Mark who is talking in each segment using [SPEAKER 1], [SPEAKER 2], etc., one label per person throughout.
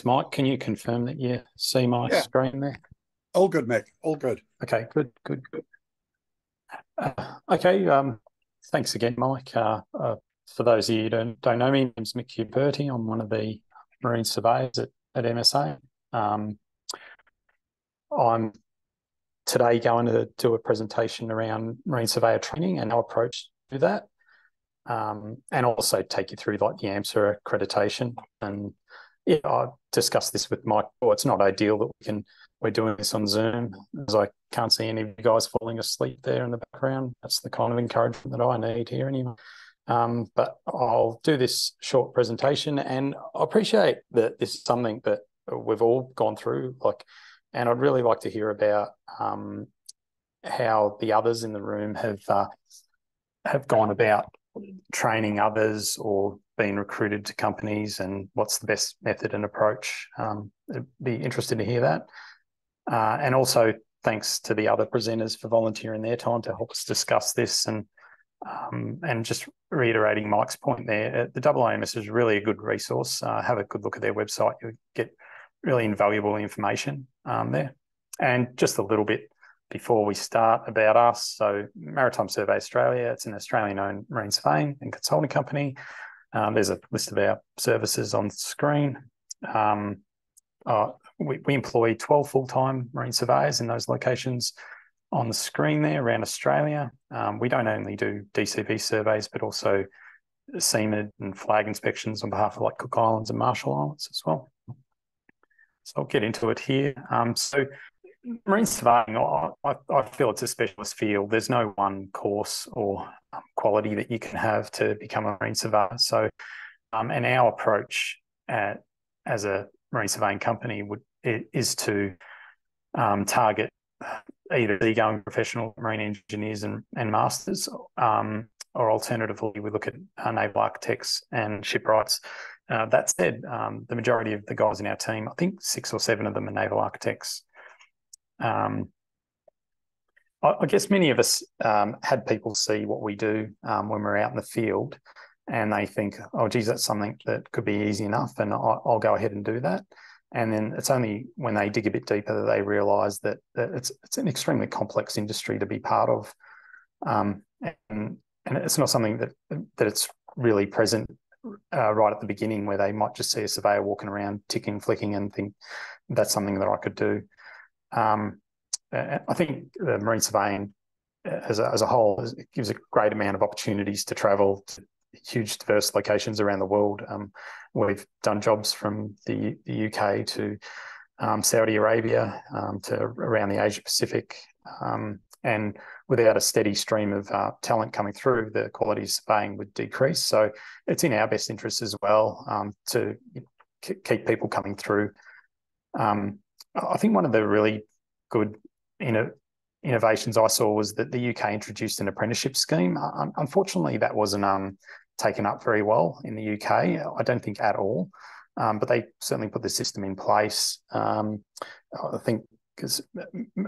[SPEAKER 1] Mike, can you confirm that you see my
[SPEAKER 2] Yeah,
[SPEAKER 1] screen there?
[SPEAKER 2] all good, Mick. All good.
[SPEAKER 1] Okay, good, good, good. Okay, thanks again, Mike. For those of you who don't know me, my name's Mick Uberti. I'm one of the marine surveyors at MSA. I'm today going to do a presentation around marine surveyor training and our approach to that, and also take you through like the AMSA accreditation. And yeah, I discussed this with Mike. Oh, it's not ideal that we're doing this on Zoom, as I can't see any of you guys falling asleep there in the background. That's the kind of encouragement that I need here anyway. But I'll do this short presentation, and I appreciate that this is something that we've all gone through. And I'd really like to hear about how the others in the room have gone about training others or being recruited to companies, and what's the best method and approach. I'd be interested to hear that. And also thanks to the other presenters for volunteering their time to help us discuss this. And just reiterating Mike's point there, the AAMS is really a good resource. Have a good look at their website. You'll get really invaluable information there. And just a little bit before we start about us. So Maritime Survey Australia, it's an Australian-owned marine surveying and consulting company. There's a list of our services on the screen. We employ 12 full-time marine surveyors in those locations on the screen there around Australia. We don't only do DCV surveys, but also CMID and flag inspections on behalf of like Cook Islands and Marshall Islands as well. So I'll get into it here. So marine surveying, I feel it's a specialist field. There's no one course or quality that you can have to become a marine surveyor. So, and our approach as a marine surveying company is to target either seagoing professional marine engineers and masters, or alternatively, we look at naval architects and shipwrights. That said, the majority of the guys in our team, I think 6 or 7 of them are naval architects. I guess many of us had people see what we do when we're out in the field, and they think, oh, geez, that's something that could be easy enough, and I'll go ahead and do that. And then it's only when they dig a bit deeper that they realise that it's an extremely complex industry to be part of, and it's not something that it's really present right at the beginning, where they might just see a surveyor walking around ticking, flicking, and think that's something that I could do. I think the marine surveying as a whole gives a great amount of opportunities to travel to huge diverse locations around the world. We've done jobs from the UK to Saudi Arabia to around the Asia Pacific, and without a steady stream of talent coming through, the quality of surveying would decrease. So it's in our best interest as well to keep people coming through. I think one of the really good innovations I saw was that the UK introduced an apprenticeship scheme. Unfortunately, that wasn't taken up very well in the UK, I don't think at all, but they certainly put the system in place. I think because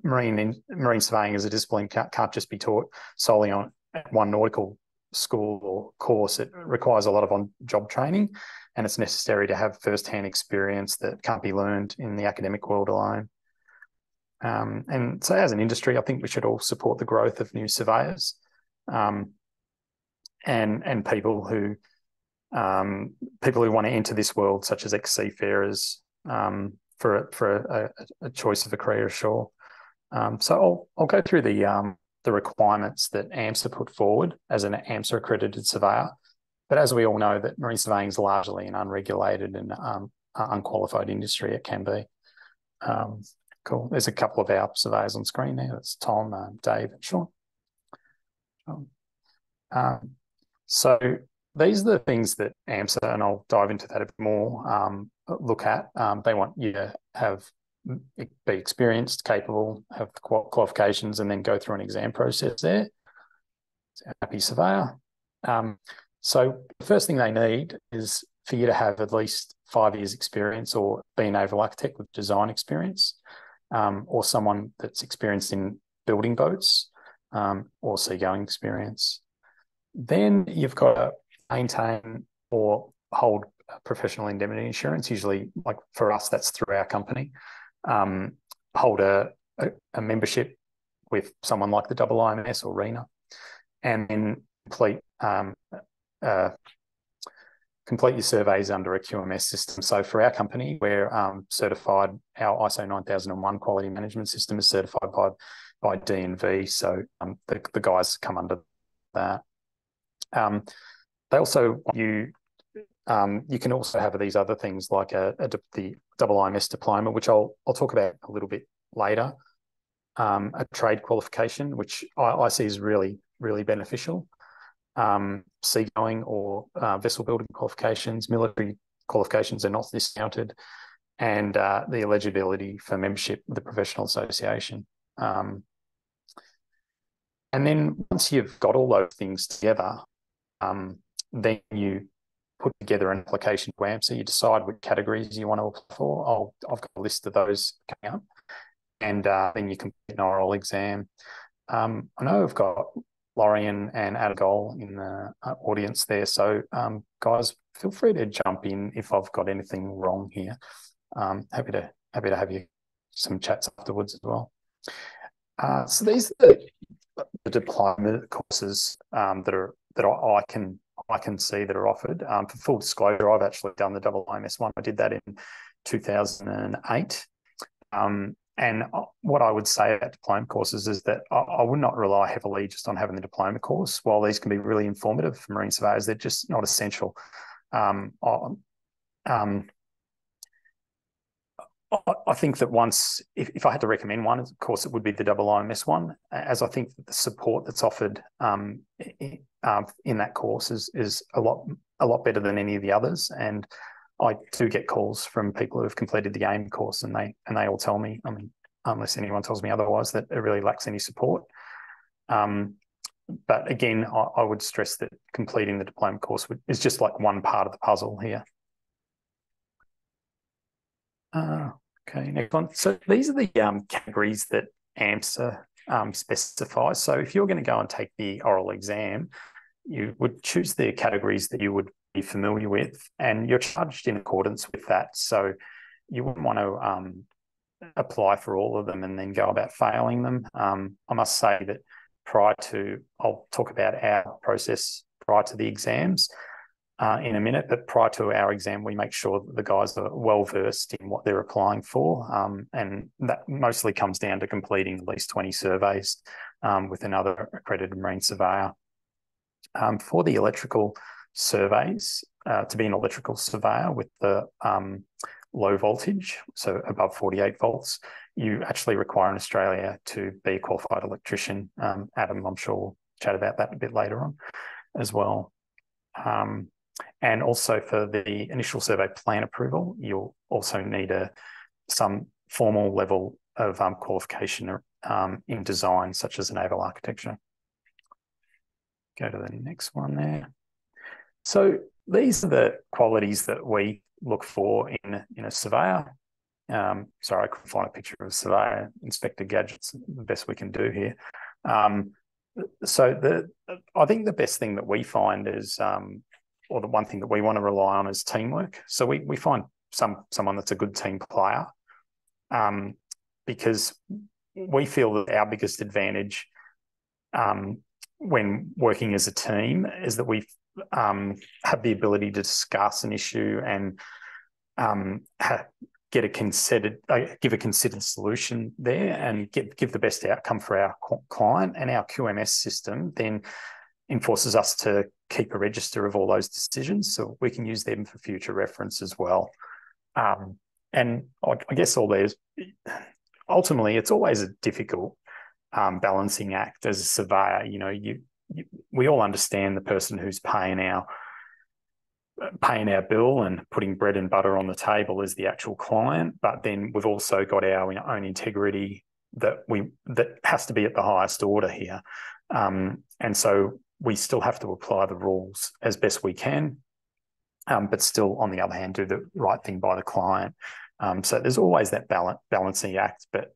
[SPEAKER 1] marine surveying as a discipline can't just be taught solely on one nautical school or course. It requires a lot of on-job training, and it's necessary to have first-hand experience that can't be learned in the academic world alone. And so as an industry, I think we should all support the growth of new surveyors, and people who want to enter this world, such as ex-seafarers, for a choice of a career ashore. So I'll go through the requirements that AMSA put forward as an AMSA accredited surveyor. But as we all know, that marine surveying is largely an unregulated and unqualified industry. It can be. Cool. There's a couple of our surveyors on screen there. That's Tom, Dave, and Sean. So these are the things that AMSA, and I'll dive into that a bit more, look at. They want you to be experienced, capable, have qualifications, and then go through an exam process there. So happy surveyor. So the first thing they need is for you to have at least 5 years experience or be a naval architect with design experience, or someone that's experienced in building boats, or seagoing experience. Then you've got to maintain or hold professional indemnity insurance. Usually, like for us, that's through our company. Hold a membership with someone like the IIMS or RENA, and then complete your surveys under a QMS system. So for our company, we're certified. Our ISO 9001 quality management system is certified by D&V. So the guys come under that. They also you can also have these other things like the IIMS diploma, which I'll talk about a little bit later. A trade qualification, which I see is really, really beneficial. Seagoing or vessel building qualifications, military qualifications are not discounted, and the eligibility for membership with the professional association. And then once you've got all those things together, then you put together an application to AMSA. You decide which categories you want to apply for. I've got a list of those coming up, and then you complete an oral exam. I know I've got Lorian and Adagol in the audience there. So guys, feel free to jump in if I've got anything wrong here. Happy to have you some chats afterwards as well. So these are the diploma courses that I can see that are offered. For full disclosure, I've actually done the IIMS one. I did that in 2008. And what I would say about diploma courses is that I would not rely heavily just on having the diploma course. While these can be really informative for marine surveyors, they're just not essential. I think that if I had to recommend one, of course, it would be the IIMS one, as I think that the support that's offered in that course is a lot better than any of the others. And I do get calls from people who have completed the AIM course, and they all tell me, I mean, unless anyone tells me otherwise, that it really lacks any support. But again, I would stress that completing the diploma course is just like one part of the puzzle here. Okay, next one. So these are the categories that AMSA specifies. So if you're going to go and take the oral exam, you would choose the categories that you would be familiar with, and you're charged in accordance with that. So you wouldn't want to apply for all of them and then go about failing them. I must say that I'll talk about our process prior to the exams in a minute, but prior to our exam, we make sure that the guys are well versed in what they're applying for, and that mostly comes down to completing at least 20 surveys with another accredited marine surveyor. For the electrical surveys, to be an electrical surveyor with the low voltage, so above 48 volts, you actually require in Australia to be a qualified electrician. Adam, I'm sure, will chat about that a bit later on as well. And also for the initial survey plan approval, you'll also need some formal level of qualification in design, such as naval architecture. Go to the next one there. So these are the qualities that we look for in a surveyor. Sorry, I couldn't find a picture of a surveyor. Inspector Gadget's the best we can do here. So I think the best thing that we find is, or the one thing that we want to rely on is teamwork. So we find someone that's a good team player, because we feel that our biggest advantage when working as a team is that we have the ability to discuss an issue and give a considered solution there and give the best outcome for our client. And our QMS system then enforces us to keep a register of all those decisions so we can use them for future reference as well. And I guess ultimately, it's always a difficult balancing act as a surveyor. You know, we all understand the person who's paying our bill and putting bread and butter on the table is the actual client, but then we've also got our own integrity that has to be at the highest order here. And so we still have to apply the rules as best we can, but still, on the other hand, do the right thing by the client. So there's always that balancing act, but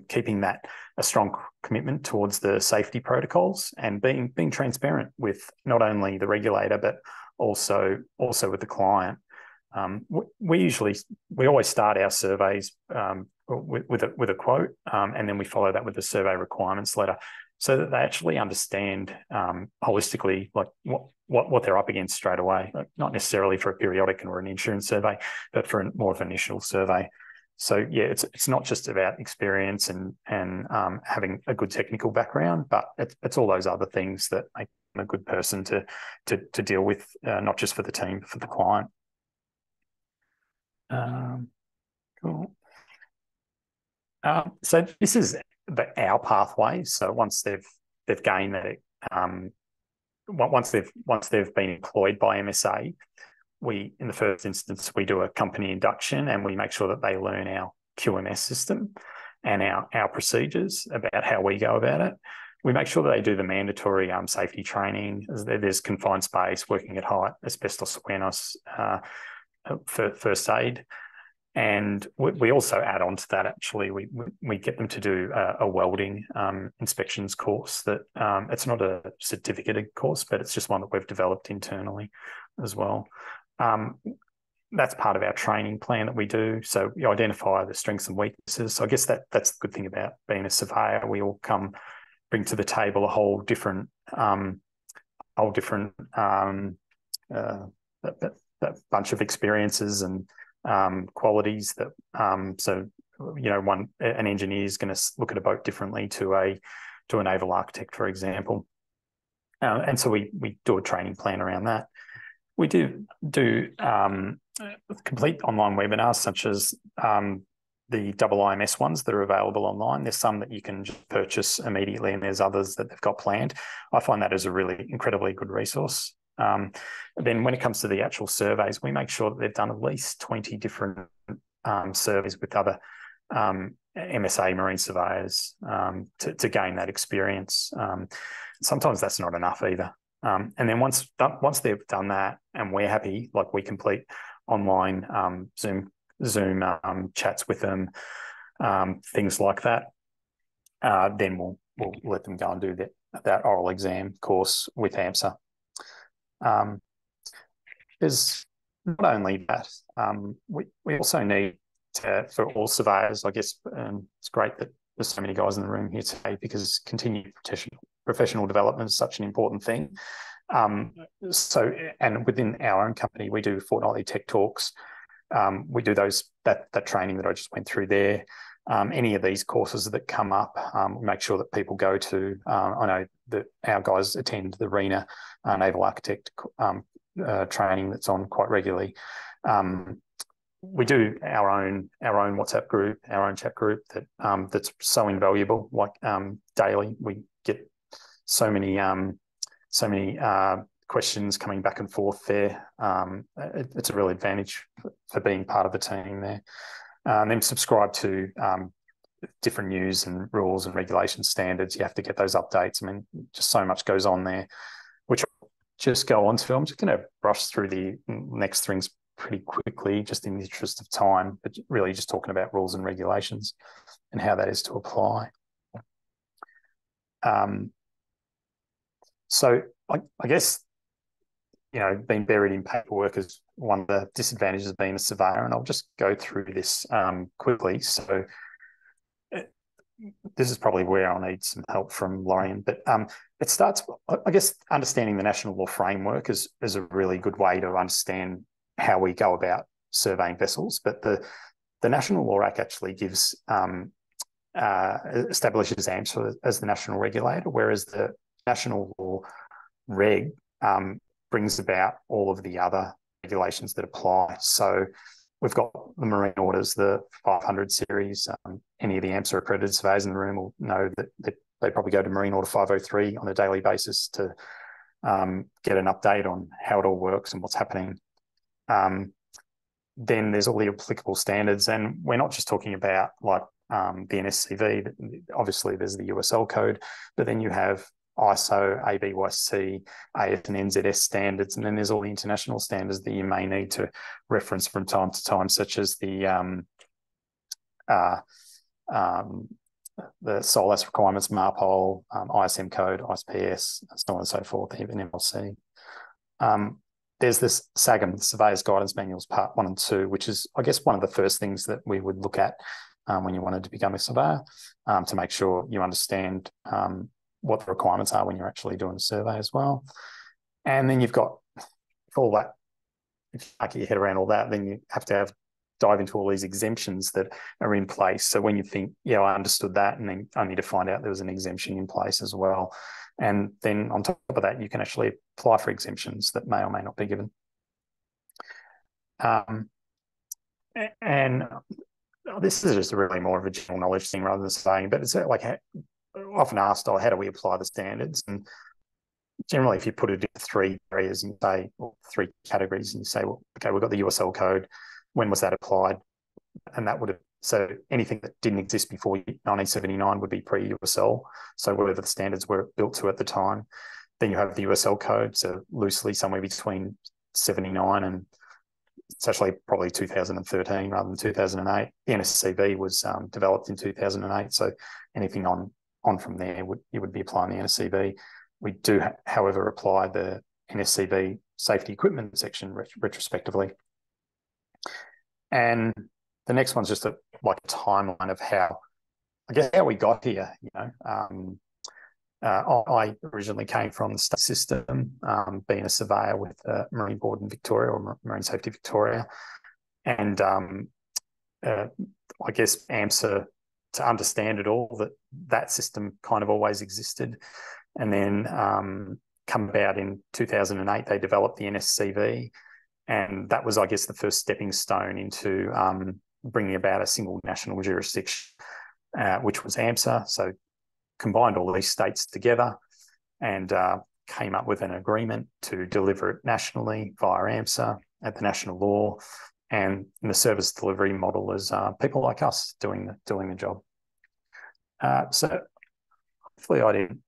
[SPEAKER 1] keeping that a strong commitment towards the safety protocols and being transparent with not only the regulator, but also with the client. We always start our surveys with a quote, and then we follow that with the survey requirements letter, so that they actually understand holistically like what they're up against straight away. Not necessarily for a periodic or an insurance survey, but for more of an initial survey. So yeah, it's not just about experience and having a good technical background, but it's all those other things that make them a good person to deal with, not just for the team, but for the client. Cool. So this is our pathway. So once they've gained that, once they've been employed by MSA, in the first instance, we do a company induction and we make sure that they learn our QMS system and our procedures about how we go about it. We make sure that they do the mandatory safety training. There's confined space, working at height, asbestos awareness, first aid. And we also add on to that, actually, we get them to do a welding inspections course that it's not a certificated course, but it's just one that we've developed internally as well. That's part of our training plan that we do. So we identify the strengths and weaknesses. So I guess that's the good thing about being a surveyor. We all bring to the table a whole different bunch of experiences and qualities that so an engineer is going to look at a boat differently to a naval architect, for example, and so we do a training plan around that. We do complete online webinars, such as the IMS ones that are available online. There's some that you can purchase immediately, and there's others that they've got planned. I find that as a really incredibly good resource. Then when it comes to the actual surveys, we make sure that they've done at least 20 different surveys with other MSA marine surveyors to gain that experience. Sometimes that's not enough either. And then once they've done that and we're happy, like we complete online Zoom chats with them, things like that, then we'll let them go and do that oral exam course with AMSA. There's not only that, we also need for all surveyors, I guess, it's great that there's so many guys in the room here today, because continued professional development is such an important thing. So, and within our own company, we do fortnightly tech talks. We do that training that I just went through there. Any of these courses that come up, we make sure that people go to. I know that our guys attend the RENA Naval Architect training that's on quite regularly. We do our own WhatsApp group, our own chat group that's so invaluable. Like daily, we get so many questions coming back and forth there. It's a real advantage for being part of the team there. And then subscribe to different news and rules and regulation standards. You have to get those updates. I mean, just so much goes on there, which I'll just go on to. I'm just going to brush through the next things pretty quickly, just in the interest of time, but really just talking about rules and regulations and how that is to apply. So I guess, being buried in paperwork is one of the disadvantages of being a surveyor, and I'll just go through this quickly. So this is probably where I'll need some help from Lorian, but it starts, I guess, understanding the national law framework is a really good way to understand how we go about surveying vessels. But the National Law Act actually gives establishes AMSA as the national regulator, whereas the National Law Reg brings about all of the other regulations that apply. So we've got the marine orders, the 500 series. Any of the AMSA accredited surveyors in the room will know that they probably go to Marine Order 503 on a daily basis to get an update on how it all works and what's happening. Then there's all the applicable standards, and we're not just talking about like the NSCV. Obviously, there's the USL code, but then you have ISO, ABYC, AS and NZS standards, and then there's all the international standards that you may need to reference from time to time, such as the SOLAS requirements, MARPOL, ISM code, ISPS, so on and so forth, even MLC. there's this SAGM, Surveyor's Guidance Manuals, Part 1 and 2, which is, I guess, one of the first things that we would look at when you wanted to become a surveyor, to make sure you understand what the requirements are when you're actually doing a survey as well. And then you've got all that. If you can't get your head around all that, then you have to dive into all these exemptions that are in place. So when you think, yeah, I understood that, and then I need to find out there was an exemption in place as well. And then on top of that, you can actually apply for exemptions that may or may not be given. And this is just really more of a general knowledge thing rather than saying, but it's like often asked, how do we apply the standards? And generally, if you put it in 3 areas and say, or 3 categories, and you say, well, okay, we've got the USL code. When was that applied? And that would have, so anything that didn't exist before 1979 would be pre-USL. So whatever the standards were built to at the time. Then you have the USL code, so loosely somewhere between 79 and it's actually probably 2013 rather than 2008. The NSCB was developed in 2008, so anything on from there you would be applying the NSCB. We do, however, apply the NSCB safety equipment section retrospectively. And the next one's just a timeline of how we got here. I originally came from the state system, being a surveyor with Marine Board in Victoria, or Marine Safety Victoria, and I guess AMSA, to understand it all, that system kind of always existed, and then come about in 2008, they developed the NSCV, and that was, I guess, the first stepping stone into bringing about a single national jurisdiction, which was AMSA. So combined all these states together and came up with an agreement to deliver it nationally via AMSA at the national law, and the service delivery model is people like us doing the job. So hopefully I didn't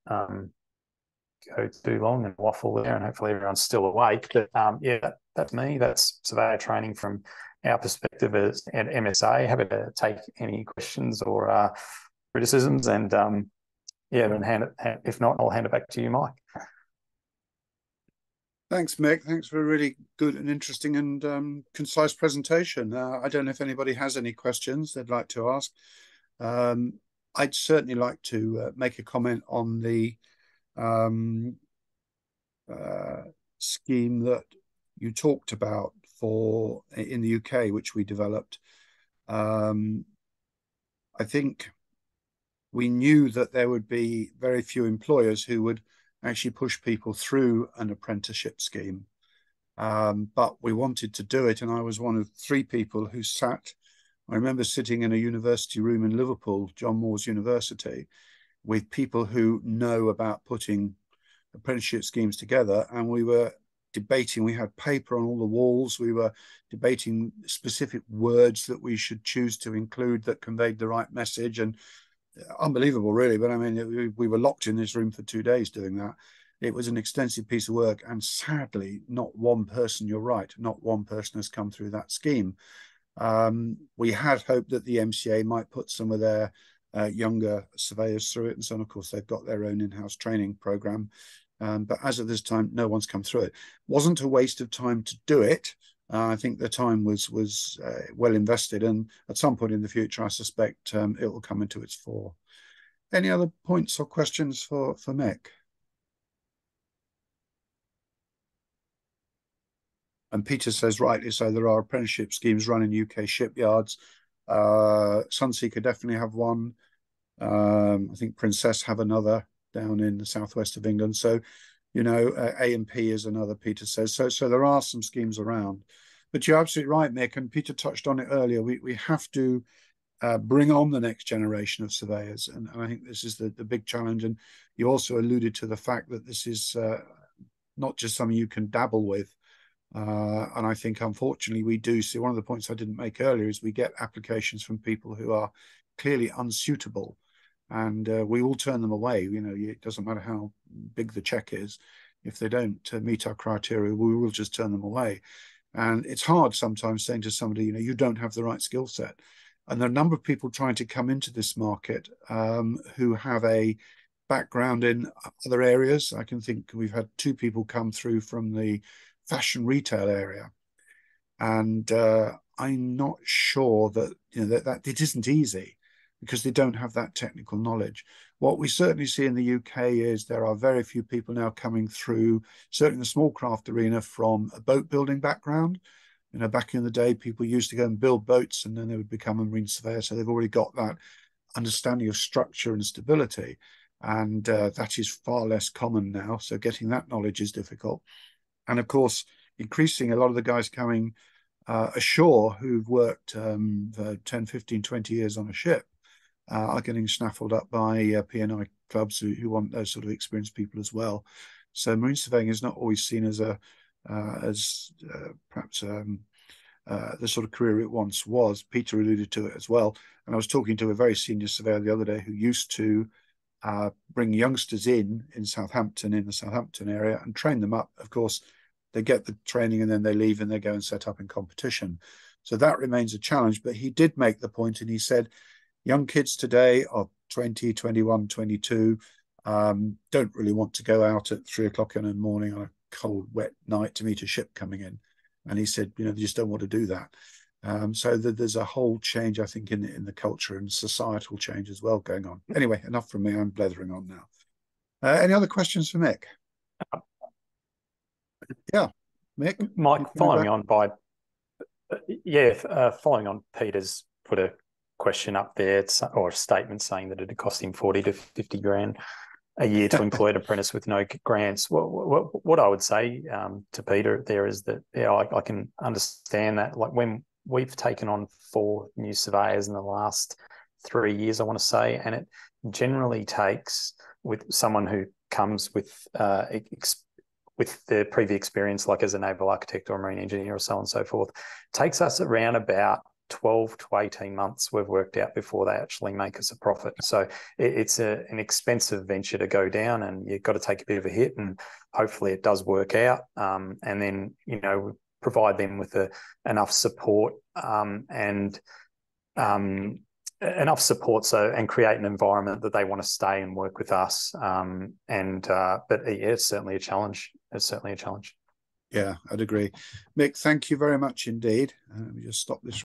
[SPEAKER 1] go too long and waffle there, and hopefully everyone's still awake. But yeah, that's me. That's surveyor training from our perspective as at MSA. Happy to take any questions or criticisms, and yeah, then if not, I'll hand it back to you, Mike.
[SPEAKER 2] Thanks, Mick. Thanks for a really good and interesting and concise presentation. I don't know if anybody has any questions they'd like to ask. I'd certainly like to make a comment on the scheme that you talked about in the UK, which we developed. I think we knew that there would be very few employers who would actually push people through an apprenticeship scheme. But we wanted to do it, and I was one of 3 people who sat. I remember sitting in a university room in Liverpool, John Moores University, with people who know about putting apprenticeship schemes together, and we were debating. We had paper on all the walls. We were debating specific words that we should choose to include that conveyed the right message, and unbelievable, really. But I mean, we were locked in this room for 2 days doing that. It was an extensive piece of work, and sadly, not one person, you're right, not one person has come through that scheme. We had hoped that the MCA might put some of their younger surveyors through it, and so on. Of course, they've got their own in-house training program. But as of this time, no one's come through it. Wasn't a waste of time to do it. I think the time was well invested, and at some point in the future, I suspect it will come into its fore. Any other points or questions for Mick? And Peter says, rightly so, there are apprenticeship schemes run in UK shipyards. Sunseeker definitely have one. I think Princess have another down in the southwest of England. So, you know, A&P is another, Peter says. So there are some schemes around. But you're absolutely right, Mick, and Peter touched on it earlier. We have to bring on the next generation of surveyors. And I think this is the big challenge. And you also alluded to the fact that this is not just something you can dabble with. And I think, unfortunately, we do see, one of the points I didn't make earlier is we get applications from people who are clearly unsuitable, and we all turn them away. You know, it doesn't matter how big the check is. If they don't meet our criteria, we will just turn them away. And it's hard sometimes saying to somebody, you know, you don't have the right skill set. And there are a number of people trying to come into this market who have a background in other areas. I can think we've had 2 people come through from the fashion retail area. And I'm not sure that, that it isn't easy, because they don't have that technical knowledge. What we certainly see in the UK is there are very few people now coming through, certainly in the small craft arena, from a boat building background. Back in the day, people used to go and build boats and then they would become a marine surveyor. So they've already got that understanding of structure and stability. And that is far less common now. So getting that knowledge is difficult. And of course, increasing, a lot of the guys coming ashore who've worked for 10, 15, 20 years on a ship are getting snaffled up by P&I clubs who want those sort of experienced people as well. So marine surveying is not always seen as perhaps the sort of career it once was. Peter alluded to it as well. And I was talking to a very senior surveyor the other day who used to bring youngsters in Southampton, in the Southampton area, and train them up. Of course, they get the training and then they leave and they go and set up in competition. So that remains a challenge. But he did make the point, and he said, young kids today are 20, 21, 22, don't really want to go out at 3 o'clock in the morning on a cold, wet night to meet a ship coming in. And he said, they just don't want to do that. So there's a whole change, I think, in the culture and societal change as well going on. Anyway, enough from me. I'm blethering on now. Any other questions for Mick? Yeah, Mick?
[SPEAKER 1] Mike, following on Peter's put a question up there, or a statement saying that it'd cost him 40 to 50 grand a year to employ an apprentice with no grants. What I would say to Peter there is that, I can understand that. Like, when we've taken on 4 new surveyors in the last 3 years, I want to say, and it generally takes, with someone who comes with the previous experience, like as a naval architect or a marine engineer or so on and so forth, takes us around about 12 to 18 months we've worked out before they actually make us a profit. So it's an expensive venture to go down, and you've got to take a bit of a hit, and hopefully it does work out. And then, provide them with enough support and create an environment that they want to stay and work with us. But it's certainly a challenge.
[SPEAKER 2] Yeah, I'd agree. Mick, thank you very much indeed. Let me just stop this